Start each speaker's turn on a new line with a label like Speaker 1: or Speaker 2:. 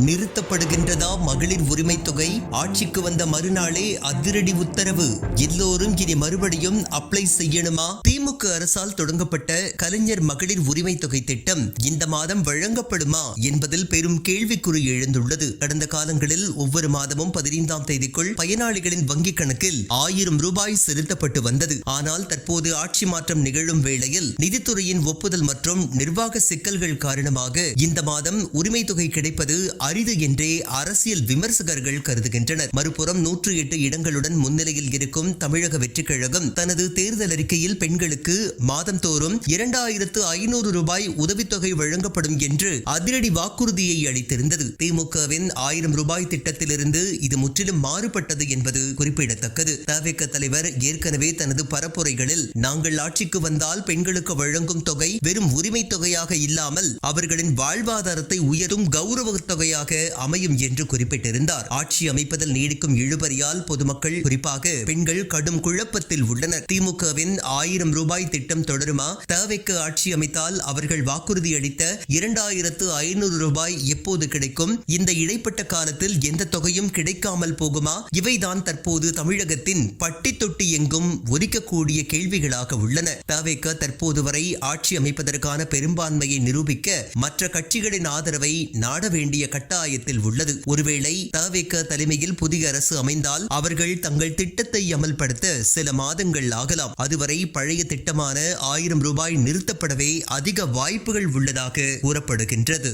Speaker 1: நிறுத்தப்படுகின்றதா மகளிர் உரிமை தொகை? ஆட்சிக்கு வந்த மறுநாளே அதிரடி உத்தரவு. எல்லோரும் இனி மறுபடியும் அப்ளை செய்யணுமா? திமுக அரசால் தொடங்கப்பட்ட கலைஞர் மகளிர் உரிமை தொகை திட்டம் இந்த மாதம் வழங்கப்படுமா என்பதில் பெரும் கேள்விக்குறி எழுந்துள்ளது. கடந்த காலங்களில் ஒவ்வொரு மாதமும் 15ஆம் தேதிக்குள் பயனாளிகளின் வங்கிக் கணக்கில் 1000 ரூபாய் செலுத்தப்பட்டு வந்தது. ஆனால் தற்போது ஆட்சி மாற்றம் நிகழும் வேளையில் நிதித்துறையின் ஒப்புதல் மற்றும் நிர்வாக சிக்கல்கள் காரணமாக இந்த மாதம் உரிமை தொகை கிடைப்பது அரிது என்றே அரசியல் விமர்சகர்கள் கருதுகின்றனர். மறுபுறம் 108 இடங்களுடன் முன்னிலையில் இருக்கும் தமிழக வெற்றிக் கழகம் தனது தேர்தல் அறிக்கையில் பெண்களுக்கு மாதந்தோறும் 2500 ரூபாய் உதவித்தொகை வழங்கப்படும் என்று அதிரடி வாக்குறுதியை அளித்திருந்தது. திமுகவின் 1000 ரூபாய் திட்டத்திலிருந்து இது முற்றிலும் மாறுபட்டது என்பது குறிப்பிடத்தக்கது. தவிக தலைவர் ஏற்கனவே தனது பரப்புரைகளில் நாங்கள் ஆட்சிக்கு வந்தால் பெண்களுக்கு வழங்கும் தொகை வெறும் உரிமை தொகையாக இல்லாமல் அவர்களின் வாழ்வாதாரத்தை உயரும் கௌரவ தொகையாக அமையும் என்று குறிப்பிட்டிருந்தார். ஆட்சி அமைப்பதில் நீடிக்கும் இழுபறியால் பொதுமக்கள் குறிப்பாக பெண்கள் கடும் குழப்பத்தில் உள்ளனர். திமுகவின் 1000 ரூபாய் திட்டம் தொடருமா? தவிக ஆட்சி அமைத்தால் அவர்கள் வாக்குறுதி அளித்த 2500 ரூபாய் எப்போது கிடைக்கும்? இந்த இடைப்பட்ட காலத்தில் எந்த தொகையும் கிடைக்காமல் போகுமா? இவைதான் தற்போது தமிழகத்தின் பட்டி தொட்டி எங்கும் ஒலிக்கக்கூடிய கேள்விகளாக உள்ளன. தவிக தற்போது வரை ஆட்சி அமைப்பதற்கான பெரும்பான்மையை நிரூபிக்க மற்ற கட்சிகளின் ஆதரவை நாட வேண்டிய கட்டாயத்தில் உள்ளது. ஒருவேளை தவிக தலைமையில் புதிய அரசு அமைந்தால் அவர்கள் தங்கள் திட்டத்தை அமல்படுத்த சில மாதங்கள் ஆகலாம். அதுவரை பழைய திட்டமான 1000 ரூபாய் நிறுத்தப்படவே அதிக வாய்ப்புகள் உள்ளதாக கூறப்படுகின்றது.